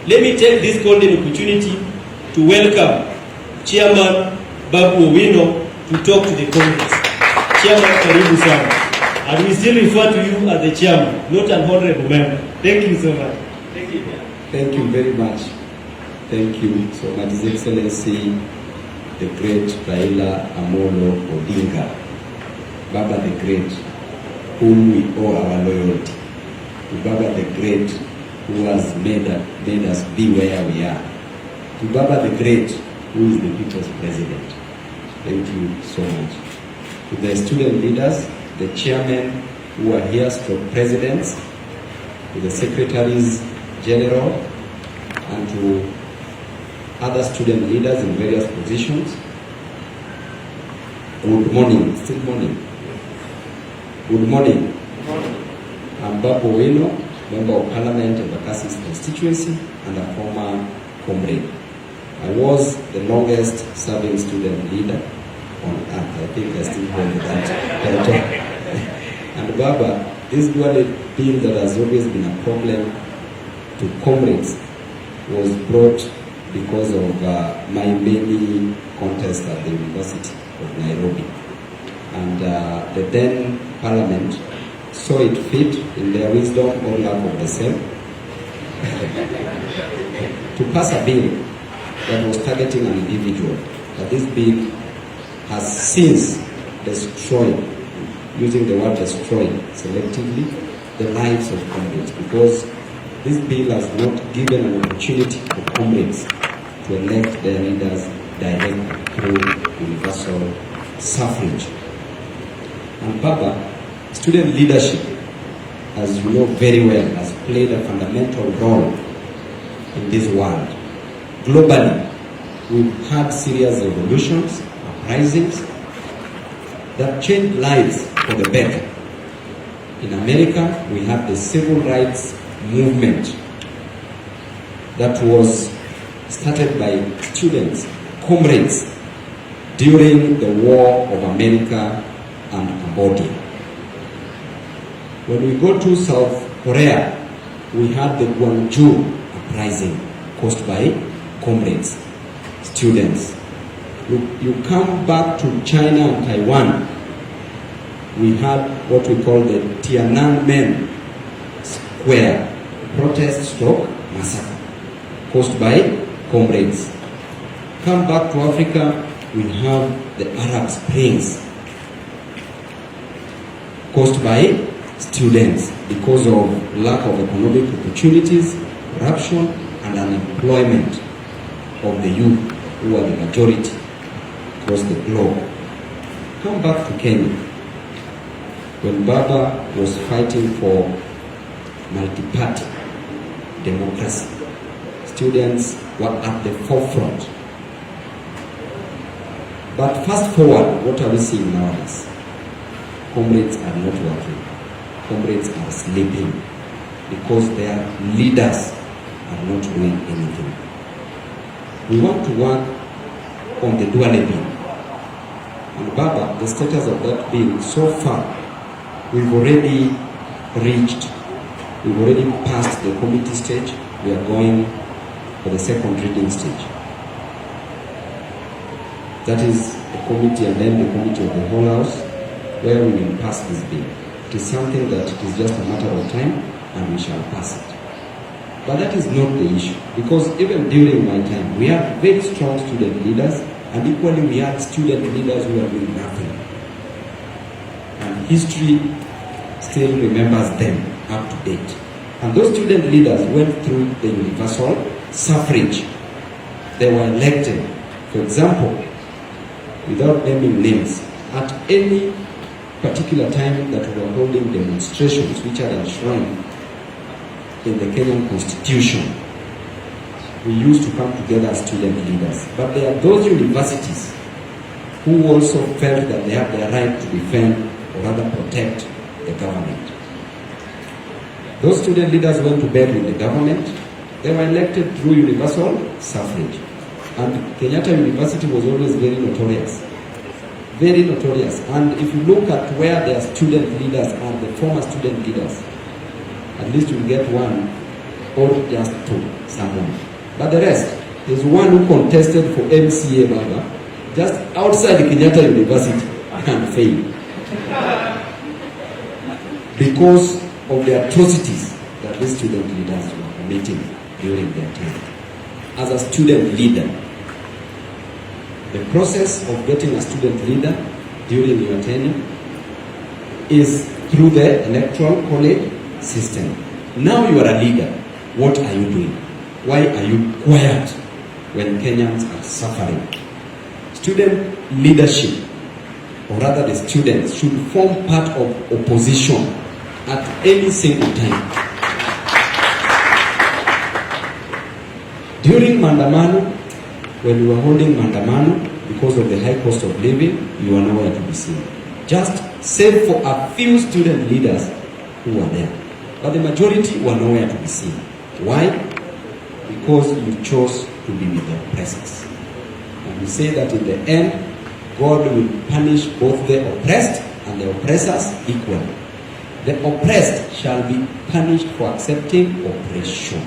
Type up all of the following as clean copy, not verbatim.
let me take this golden opportunity to welcome Chairman Babu Owino to talk to the Congress. Chairman, karibu sana. And we still refer to you as the chairman, not an honorable member. Thank you so much. Thank you. Thank you very much. Thank you so much, His Excellency, the great Raila Amolo Odinga, Baba the Great, whom we owe our loyalty. To Baba the Great, who has made us be where we are. To Baba the Great, who is the people's president. Thank you so much. To the student leaders, the chairmen who are here, stroke presidents, to the secretaries general, and to other student leaders in various positions. Good morning. Still morning. Good morning. I'm Babu Owino, Member of Parliament of Bakassis constituency and a former comrade. I was the longest serving student leader on earth. I think I still hold that title. And Baba, this dual bill that has always been a problem to comrades was brought because of my many contests at the University of Nairobi. And the then Parliament saw it fit in their wisdom or lack of the same to pass a bill that was targeting an individual. But this bill has since destroyed, using the word destroyed selectively, the lives of comrades, because this bill has not given an opportunity for comrades to elect their leaders directly through universal suffrage. And Papa, student leadership, as you know very well, has played a fundamental role in this world. Globally, we've had serious revolutions, uprisings, that changed lives for the better. In America, we had the civil rights movement that was started by students, comrades, during the War of America and Cambodia. When we go to South Korea, we had the Gwangju uprising caused by comrades, students. You come back to China and Taiwan, we had what we call the Tiananmen Square protest/massacre caused by comrades. Come back to Africa, we have the Arab Springs caused by students because of lack of economic opportunities, corruption, and unemployment of the youth, who are the majority across the globe. Come back to Kenya, when Baba was fighting for multi-party democracy. Students were at the forefront. But fast forward, what are we seeing nowadays? Comrades are not working. Comrades are sleeping because their leaders are not doing anything. We want to work on the Duale bill. And Baba, the status of that bill, so far, we've already passed the committee stage. We are going for the second reading stage. That is the committee and then the committee of the whole house, where we will pass this bill. It is something that it is just a matter of time and we shall pass it. But that is not the issue, because even during my time, we had very strong student leaders, and equally we had student leaders who were doing nothing. And history still remembers them up to date. And those student leaders went through the universal suffrage. They were elected. For example, without naming names, at any particular time that we were holding demonstrations which are enshrined in the Kenyan Constitution, we used to come together as student leaders. But there are those universities who also felt that they have the right to defend or rather protect the government. Those student leaders went to bed with the government. They were elected through universal suffrage. And Kenyatta University was always very notorious. Very notorious. And if you look at where their student leaders are, the former student leaders, at least you get one or just two, someone. But the rest, there's one who contested for MCA Baba, just outside Kenyatta University and failed. Because of the atrocities that these student leaders were committing during their time. As a student leader, the process of getting a student leader during your tenure is through the electoral college system. Now you are a leader. What are you doing? Why are you quiet when Kenyans are suffering? Student leadership, or rather the students, should form part of opposition at any single time. During Mandamano, when we were holding Mandamano, because of the high cost of living, you are nowhere to be seen. Just save for a few student leaders who were there. But the majority were nowhere to be seen. Why? Because you chose to be with the oppressors. And we say that in the end, God will punish both the oppressed and the oppressors equally. The oppressed shall be punished for accepting oppression,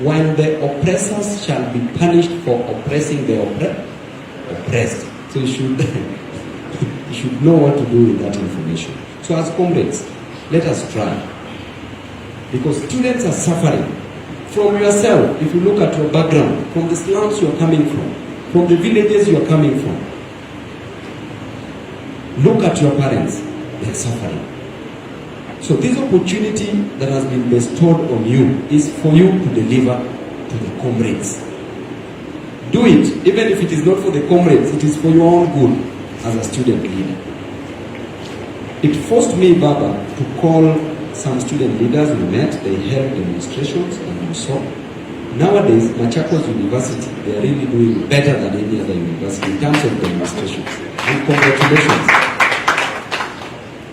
while the oppressors shall be punished for oppressing the oppressed. So you should, you should know what to do with that information. So as comrades, let us try. Because students are suffering. From yourself, if you look at your background, from the slums you are coming from the villages you are coming from, look at your parents, they are suffering. So this opportunity that has been bestowed on you is for you to deliver to the comrades. Do it, even if it is not for the comrades, it is for your own good as a student leader. It forced me, Baba, to call some student leaders. We met, they held demonstrations, and we saw. Nowadays, Machakos University, they are really doing better than any other university in terms of demonstrations. And congratulations.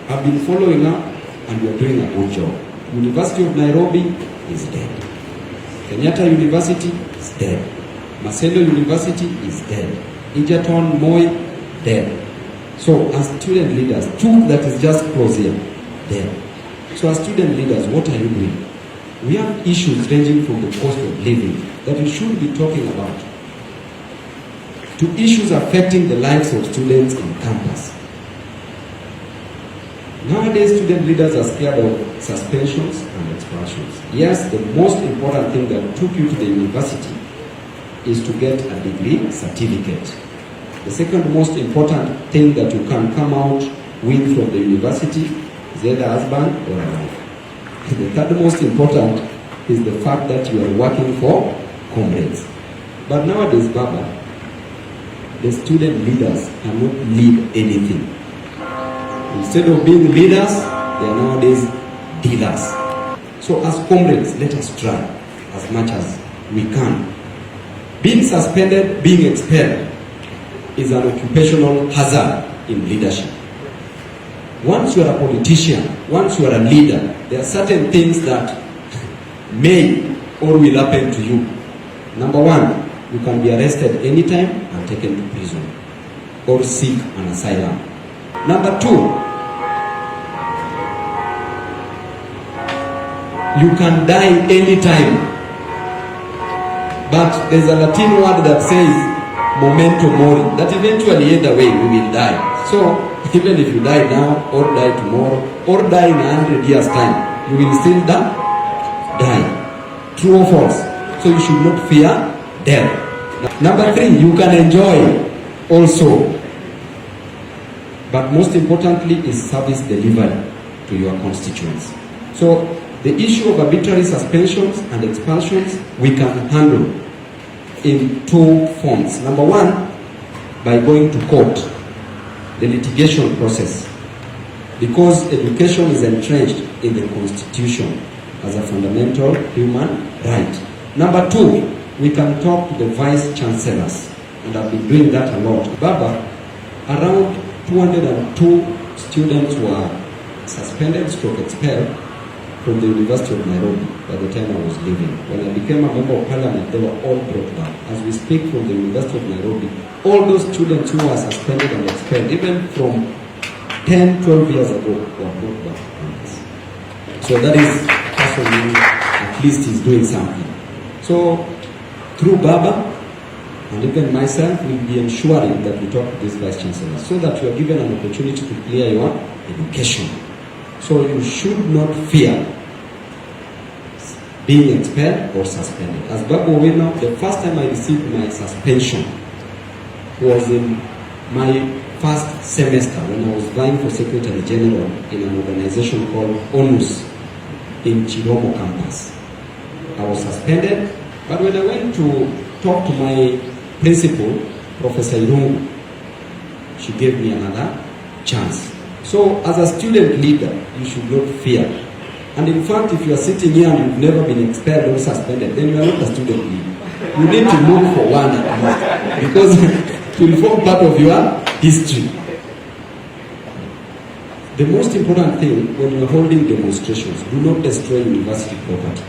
I've been following up, and we are doing a good job. University of Nairobi is dead. Kenyatta University is dead. Maseno University is dead. Egerton, Moi, dead. So as student leaders, two that is just close here, dead. So as student leaders, what are you doing? We have issues ranging from the cost of living that we should be talking about, to issues affecting the lives of students in campus. Nowadays, student leaders are scared of suspensions and expulsions. Yes, the most important thing that took you to the university is to get a degree certificate. The second most important thing that you can come out with from the university is either a husband or a wife. The third most important is the fact that you are working for comrades. But nowadays, Baba, the student leaders cannot lead anything. Instead of being leaders, they are nowadays dealers. So as comrades, let us try as much as we can. Being suspended, being expelled is an occupational hazard in leadership. Once you are a politician, once you are a leader, there are certain things that may or will happen to you. Number one, you can be arrested anytime and taken to prison or seek an asylum. Number two, you can die anytime. But there's a Latin word that says memento mori, that eventually either way we will die. So even if you die now or die tomorrow or die in 100 years time, you will still die. True or false? So you should not fear death. Number three, you can enjoy also. But most importantly is service delivery to your constituents. So the issue of arbitrary suspensions and expulsions we can handle in two forms. Number one, by going to court, the litigation process, because education is entrenched in the Constitution as a fundamental human right. Number two, we can talk to the vice chancellors, and I've been doing that a lot. Baba, around 202 students were suspended, expelled from the University of Nairobi by the time I was leaving. When I became a member of parliament, they were all brought back. As we speak, from the University of Nairobi, all those students who were suspended and expelled, even from 10, 12 years ago, were brought back. So that is personally, at least he's doing something. So through Baba and even myself will be ensuring that we talk to this Vice Chancellor so that you are given an opportunity to clear your education. So you should not fear being expelled or suspended. As Babu Owino, the first time I received my suspension was in my first semester when I was vying for Secretary General in an organization called ONUS in Chiromo campus. I was suspended, but when I went to talk to my principal, Professor Irungu, she gave me another chance. So as a student leader, you should not fear. And in fact, if you are sitting here and you've never been expelled or suspended, then you are not a student leader. You need to look for one at least, because it will form part of your history. The most important thing when you are holding demonstrations, do not destroy university property.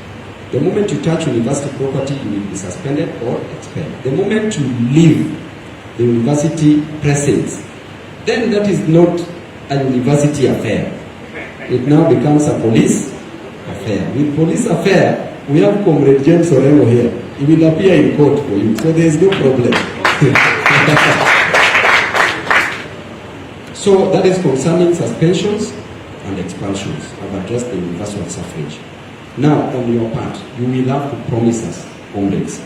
The moment you touch university property, you will be suspended or expelled. The moment you leave the university presence, then that is not a university affair. It now becomes a police affair. With police affair, we have Comrade James Orengo here. He will appear in court for you, so there is no problem. So that is concerning suspensions and expulsions. I've addressed the universal suffrage. Now, on your part, you will have to promise us, comrades,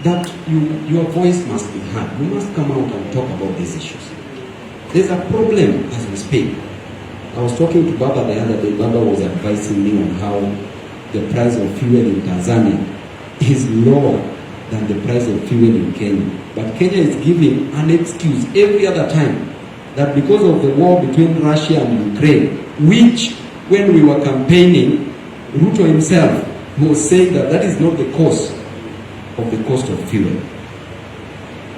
that your voice must be heard. You must come out and talk about these issues. There's a problem as we speak. I was talking to Baba the other day. Baba was advising me on how the price of fuel in Tanzania is lower than the price of fuel in Kenya. But Kenya is giving an excuse every other time that because of the war between Russia and Ukraine, which when we were campaigning, Ruto himself was saying that that is not the cause of the cost of fuel.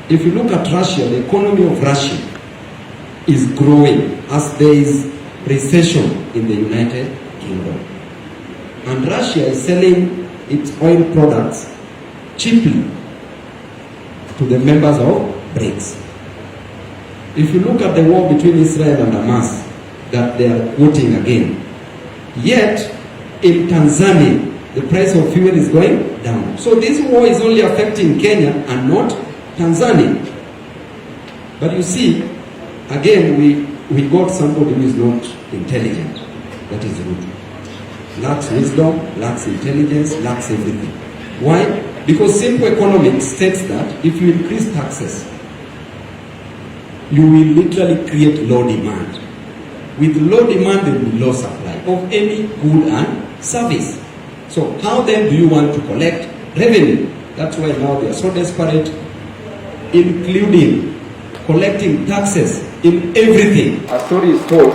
If you look at Russia, the economy of Russia is growing as there is recession in the United Kingdom. And Russia is selling its oil products cheaply to the members of BRICS. If you look at the war between Israel and Hamas that they are quoting again, yet in Tanzania the price of fuel is going down. So this war is only affecting Kenya and not Tanzania. But you see, again we got somebody who is not intelligent. That is Ruto. Lacks wisdom, lacks intelligence, lacks everything. Why? Because simple economics states that if you increase taxes, you will literally create low demand. With low demand, there will be low supply of any good and service. So how then do you want to collect revenue? That's why now they are so desperate, including collecting taxes in everything. A story is told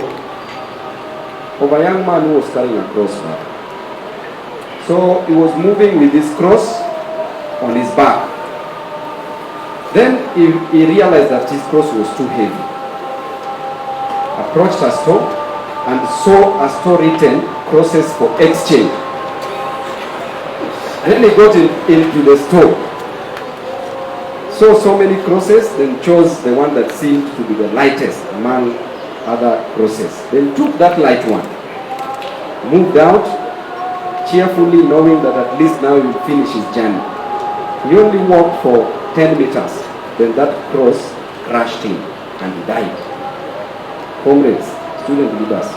of a young man who was carrying a cross. So he was moving with this cross on his back. Then he realized that his cross was too heavy. Approached a store and saw a store written crosses for exchange. Then he got into the store, saw so many crosses, then chose the one that seemed to be the lightest among other crosses. Then took that light one, moved out, cheerfully knowing that at least now he will finish his journey. He only walked for 10 meters, then that cross crashed him and he died. Comrades, student leaders,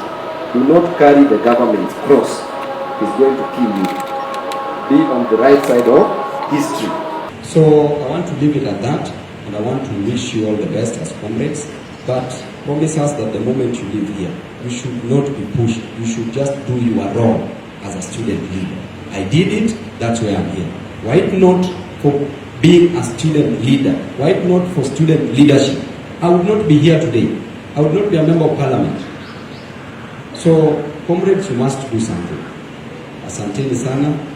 do not carry the government's cross. It's going to kill you. Be on the right side of history. So I want to leave it at that, and I want to wish you all the best as comrades. But promise us that the moment you leave here, you should not be pushed. You should just do your role as a student leader. I did it, that's why I'm here. Why not for being a student leader? Why not for student leadership? I would not be here today. I would not be a member of parliament. So, comrades, you must do something. Asanteni sana.